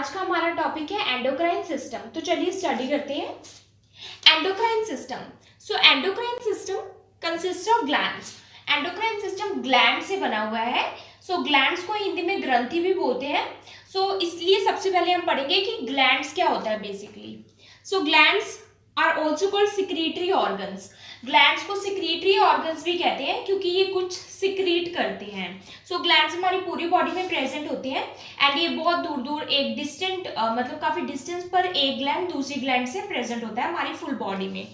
आज का हमारा टॉपिक है एंडोक्राइन सिस्टम। तो चलिए स्टडी करते हैं endocrine system. So endocrine system consist of glands. Endocrine system gland से बना हुआ है। सो ग्लैंड्स को हिंदी में ग्रंथि भी बोलते हैं। सो इसलिए सबसे पहले हम पढ़ेंगे कि ग्लैंड्स क्या होता है basically. So glands are also called secretory organs. Glands को सिक्रीटरी ऑर्गन्स भी कहते हैं क्योंकि ये कुछ सिक्रीट करते हैं। सो ग्लैंड्स हमारी पूरी बॉडी में प्रेजेंट होते हैं एंड ये बहुत दूर दूर एक डिस्टेंट मतलब काफी डिस्टेंस पर एक ग्लैंड दूसरी ग्लैंड से प्रेजेंट होता है हमारी फुल बॉडी में।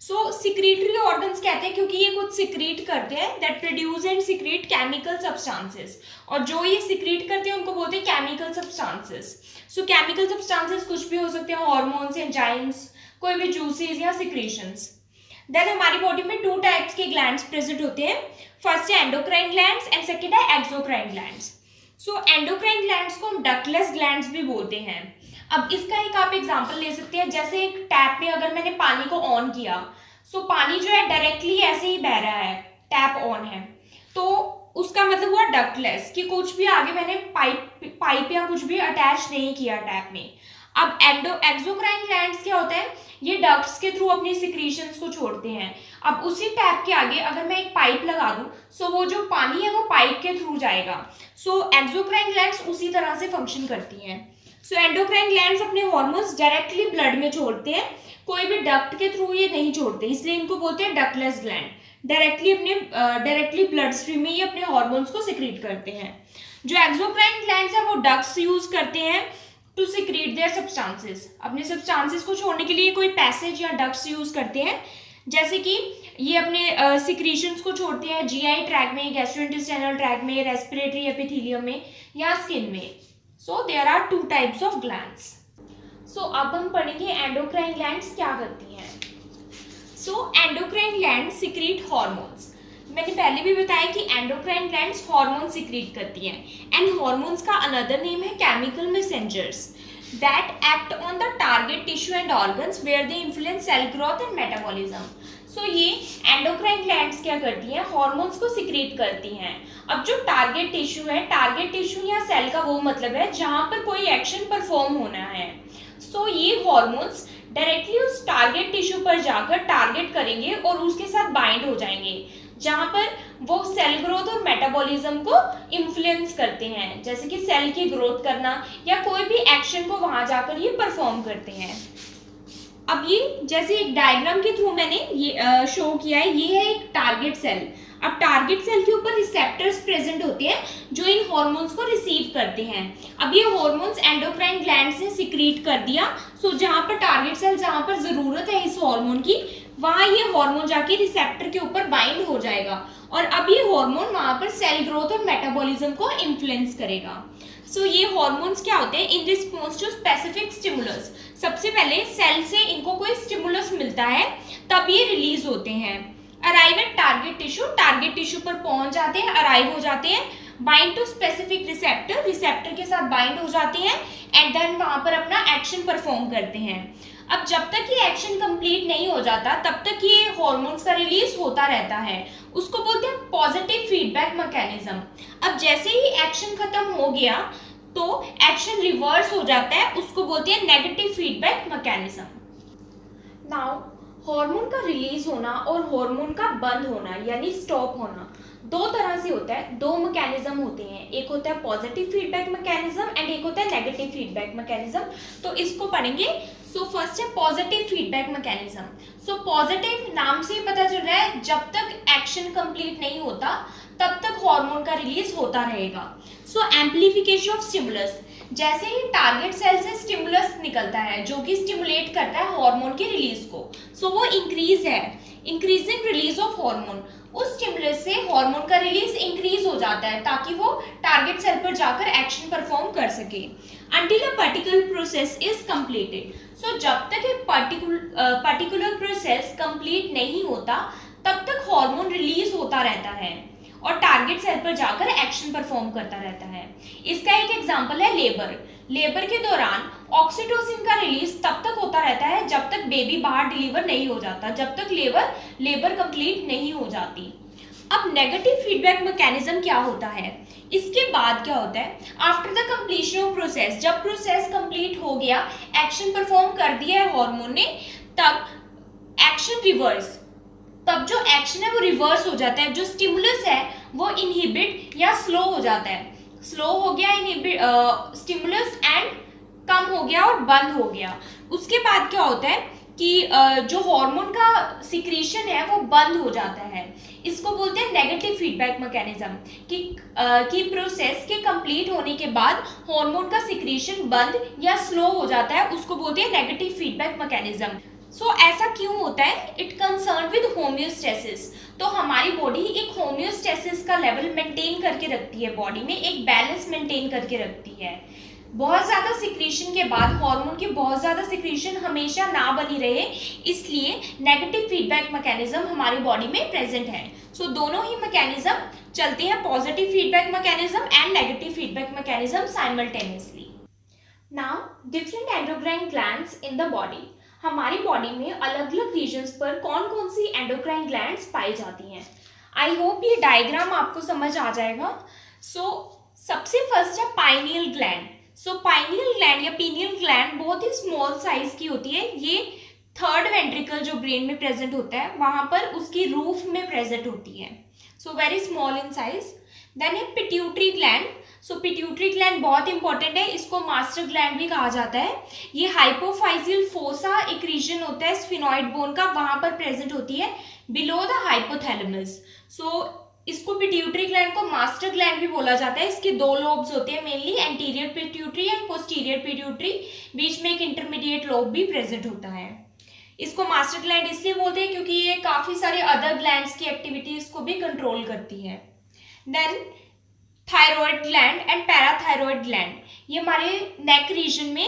सो सिक्रीटरी ऑर्गन्स कहते हैं क्योंकि ये कुछ सिक्रीट करते हैं that produce and secrete chemical substances, और जो ये सिक्रीट करते हैं उनको बोलते हैं केमिकल सब्सटेंसेस। सो केमिकल सब्सटेंसेस कुछ भी हो सकते हैं, हॉर्मोन्स, एंजाइम्स, कोई भी जूसेस या सिक्रीशंस। देन हमारी बॉडी में टू टाइप्स के ग्लैंड्स प्रेजेंट होते हैं। फर्स्ट है एंडोक्राइन ग्लैंड्स एंड सेकंड है एक्सोक्राइन ग्लैंड्स। सो एंडोक्राइन ग्लैंड्स को हम डक्टलेस ग्लैंड्स भी बोलते हैं। अब इसका एक आप एग्जांपल ले सकते हैं, जैसे एक टैप में अगर मैंने पानी को ऑन किया, सो पानी जो है डायरेक्टली ऐसे ही बह रहा है, टैप ऑन है, तो उसका मतलब हुआ डक्टलेस कि कुछ भी आगे मैंने पाइप या कुछ भी अटैच नहीं किया टैप में। अब एक्सोक्राइन ग्लैंड्स क्या होता है, ये डक्ट्स के थ्रू अपनी सिक्रीशंस को छोड़ते हैं। अब उसी टैप के आगे अगर मैं एक पाइप लगा दूं, सो वो जो पानी है वो पाइप के थ्रू जाएगा। सो एक्सोक्राइन ग्लैंड्स उसी तरह से फंक्शन करती हैं। सो एंडोक्राइन ग्लैंड्स अपने हार्मोन्स डायरेक्टली ब्लड में छोड़ते हैं, कोई भी डक्ट के थ्रू ये नहीं छोड़ते, इसलिए इनको बोलते हैं ductless gland. Directly blood stream में ये अपने हार्मोन्स को सिक्रीट करते हैं। जो एक्सोक्राइन ग्लैंड्स है वो डक्ट्स यूज करते हैं टू सिक्रीट देयर सब्सटेंसेस। अपने सब्सटेंसेस को छोड़ने के लिए कोई पैसेज या डक्ट्स यूज करते हैं, जैसे कि ये अपने सिक्रीशंस को छोड़ते हैं जीआई ट्रैक में, गैस्ट्रोइंटेस्टाइनल ट्रैक में, रेस्पिरेटरी एपिथेलियम में या स्किन में। So there are two types of glands. So अब हम पढ़ेंगे एंडोक्राइन ग्लैंड्स क्या करती हैं। So endocrine gland secrete hormones. मैंने पहले भी बताया कि एंडोक्राइन ग्लैंड्स हार्मोन सिक्रीट करती हैं एंड हार्मोन्स का अनदर नेम है chemical messengers that act on the target tissue and organs where they influence cell growth and metabolism. So ये एंडोक्राइन ग्लैंड्स क्या करती हैं, हार्मोन्स को सिक्रीट करती हैं। अब जो टारगेट टिश्यू है, टारगेट टिश्यू या सेल का वो मतलब है जहां पर कोई एक्शन परफॉर्म होना है। सो ये हार्मोन्स डायरेक्टली उस टारगेट टिश्यू पर जाकर टारगेट करेंगे और उसके साथ बाइंड हो जाएंगे, जहां पर वो सेल ग्रोथ और मेटाबॉलिज्म को इन्फ्लुएंस करते हैं, जैसे कि सेल की ग्रोथ करना या कोई भी एक्शन को वहां जाकर ये परफॉर्म करते हैं। अब ये जैसे एक डायग्राम के थ्रू मैंने ये शो किया है, ये है एक टारगेट सेल। अब टारगेट सेल के ऊपर रिसेप्टर्स प्रेजेंट होते हैं जो इन हार्मोन्स को रिसीव करते हैं। अब ये हार्मोन्स एंडोक्राइन ग्लैंड्स ने सिक्रीट कर दिया। सो जहां पर टारगेट सेल, जहां पर जरूरत है इस हार्मोन की, वहां ये हार्मोन जाके रिसेप्टर के ऊपर बाइंड हो जाएगा और अब ये हार्मोन वहां पर सेल ग्रोथ और मेटाबॉलिज्म को इन्फ्लुएंस करेगा। सो ये हार्मोन्स क्या होते हैं, in response to specific stimulus. सबसे पहले सेल से इनको कोई स्टिमुलस मिलता है तब ये रिलीज होते हैं। Arrive at target tissue, target tissue पर पहुंच जाते हैं, अराइव हो जाते हैं, bind to specific receptor, receptor के साथ बाइंड हो जाते हैं एंड देन वहां पर अपना एक्शन परफॉर्म करते हैं। अब जब तक ये एक्शन कंप्लीट नहीं हो जाता तब तक ये हार्मोन्स का रिलीज होता रहता है, उसको बोलते हैं पॉजिटिव फीडबैक मैकेनिज्म। अब जैसे ही एक्शन खत्म हो गया तो एक्शन रिवर्स हो जाता है, उसको बोलते हैं negative feedback mechanism. Now hormone का रिलीज होना और हार्मोन का बंद होना यानी स्टॉप होना दो तरह से होता है, दो मैकेनिज्म होते हैं। एक होता है पॉजिटिव फीडबैक मैकेनिज्म एंड एक होता है नेगेटिव फीडबैक मैकेनिज्म। तो इसको पढ़ेंगे। सो फर्स्ट है positive feedback mechanism. So positive नाम से ही पता चल रहा है जब तक एक्शन कंप्लीट नहीं होता तब तक हार्मोन का रिलीज होता रहेगा। सो एम्प्लीफिकेशन ऑफ स्टिमुलस, जैसे ही टारगेट सेल से स्टिमुलस निकलता है जो कि स्टिमुलेट करता है हार्मोन के रिलीज को, सो वो इंक्रीजिंग रिलीज ऑफ हार्मोन। उस स्टिमुलस से हार्मोन का रिलीज इंक्रीज हो जाता है ताकि वो टारगेट सेल पर जाकर एक्शन परफॉर्म कर सके until a particular process is completed। सो जब तक एक पर्टिकुलर प्रोसेस कंप्लीट नहीं होता तब तक हार्मोन रिलीज होता रहता है और टारगेट सेल पर जाकर एक्शन परफॉर्म करता रहता है। इसका एक एग्जांपल है लेबर के दौरान ऑक्सीटोसिन का रिलीज तब तक होता रहता है जब तक बेबी बाहर डिलीवर नहीं हो जाता, जब तक लेबर कंप्लीट नहीं हो जाती। अब नेगेटिव फीडबैक मैकेनिज्म क्या होता है, इसके बाद क्या होता है, after the completion of process, जब प्रोसेस कंप्लीट हो गया, एक्शन परफॉर्म कर दिया है हार्मोन ने, तब एक्शन रिवर्स, तब जो एक्शन है वो रिवर्स हो जाता है, जो स्टिमुलस है वो इनहिबिट या स्लो हो जाता है, स्लो हो गया इनहिबिट स्टिमुलस एंड कम हो गया और बंद हो गया। उसके बाद क्या होता है कि जो हार्मोन का सिक्रीशन है वो बंद हो जाता है, इसको बोलते हैं नेगेटिव फीडबैक मैकेनिज्म, कि प्रोसेस के कंप्लीट होने के बाद हार्मोन का सिक्रीशन बंद या स्लो हो जाता है, उसको बोलते हैं नेगेटिव फीडबैक मैकेनिज्म। सो ऐसा क्यों होता है, इट कंसर्न विद होम्योस्टेसिस, तो हमारी बॉडी एक होम्योस्टेसिस का लेवल मेंटेन करके रखती है, बॉडी में एक बैलेंस मेंटेन करके रखती है। बहुत ज़्यादा सिक्रीशन के बाद हार्मोन की बहुत ज़्यादा सिक्रीशन हमेशा ना बनी रहे, इसलिए नेगेटिव फीडबैक मैकेनिज्म हमारी बॉडी में प्रेजेंट है। सो दोनों ही मैकेनिज्म चलते हैं, positive feedback mechanism and negative feedback mechanism simultaneously. Now different endocrine glands in the body, हमारी बॉडी में अलग अलग रीजन्स पर कौन कौन सी एंडोक्राइन ग्लैंड्स पाई जाती हैं। आई होप ये डायग्राम आपको समझ आ जाएगा। सबसे फर्स्ट है पाइनियल ग्लैंड। पाइनियल ग्लैंड या पीनियल ग्लैंड बहुत ही स्मॉल साइज की होती है, ये थर्ड वेंट्रिकल जो ब्रेन में प्रेजेंट होता है वहां पर उसकी रूफ में प्रेजेंट होती है, very small in size. Then है पिट्यूटरी ग्लैंड। पिट्यूटरी ग्लैंड बहुत इंपॉर्टेंट है, इसको मास्टर ग्लैंड भी कहा जाता है। ये हाइपोफाइजियल फोसा एक रीजन होता है स्फिनॉइड बोन का, वहां पर प्रेजेंट होती है बिलो द हाइपोथैलेमस। इसको पिट्यूटरी ग्लैंड को मास्टर ग्लैंड भी बोला जाता है। इसके दो लोब्स होते हैं mainly, anterior pituitary and posterior pituitary, बीच में एक इंटरमीडिएट लोब भी प्रेजेंट होता है। इसको मास्टर ग्लैंड इसलिए बोलते हैं क्योंकि ये काफी सारे अदर ग्लैंड्स की एक्टिविटीज को भी कंट्रोल करती है। Then thyroid gland and parathyroid gland, ये हमारे नेक रीजन में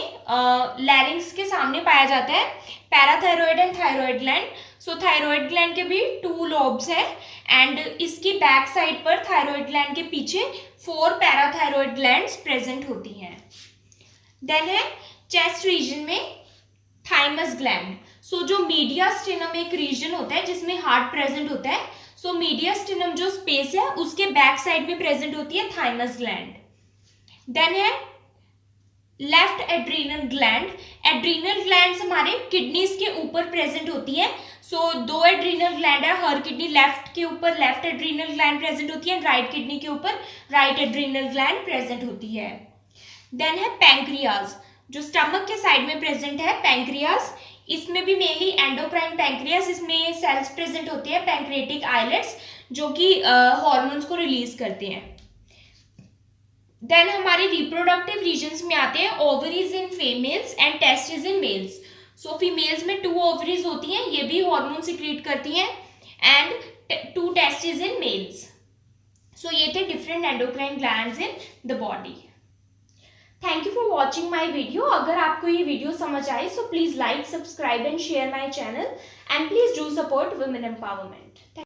लैरिंग्स के सामने पाया जाता है, parathyroid and thyroid gland. Thyroid gland के भी 2 लोब्स है एंड इसकी बैक साइड पर थायराइड ग्लैंड के पीछे 4 पैराथायराइड ग्लैंड्स प्रेजेंट होती हैं। देन है चेस्ट रीजन में थाइमस ग्लैंड। जो मीडियास्टिनम एक रीजन होता है जिसमें हार्ट प्रेजेंट होता है, मीडियास्टिनम जो स्पेस है उसके बैक साइड में प्रेजेंट होती है थाइमस ग्लैंड। देन है left adrenal gland. Adrenal glands हमारे किडनीज के ऊपर प्रेजेंट होती है। 2 एड्रीनल ग्लैंड है, हर किडनी लेफ्ट के ऊपर लेफ्ट एड्रीनल ग्लैंड प्रेजेंट होती है, राइट किडनी के ऊपर राइट एड्रीनल ग्लैंड प्रेजेंट होती है। देन है पैंक्रियाज, जो स्टमक के साइड में प्रेजेंट है पैंक्रियाज, इसमें भी मेनली एंडोक्राइन पैंक्रियास, इसमें सेल्स प्रेजेंट होते हैं पैंक्रियाटिक आइलेट्स जो कि हार्मोन्स को रिलीज करते हैं। देन हमारे रिप्रोडक्टिव रीजन्स में आते हैं ovaries in females and testis in males. Females में 2 ओवरीज होती हैं, ये भी हार्मोन सिक्रीट करती हैं, एंड 2 टेस्टिस इन मेल्स। ये थे different endocrine glands in the body. Thank you for watching my video. अगर आपको ये वीडियो समझ आए please like, subscribe and share my channel, and please do support women empowerment.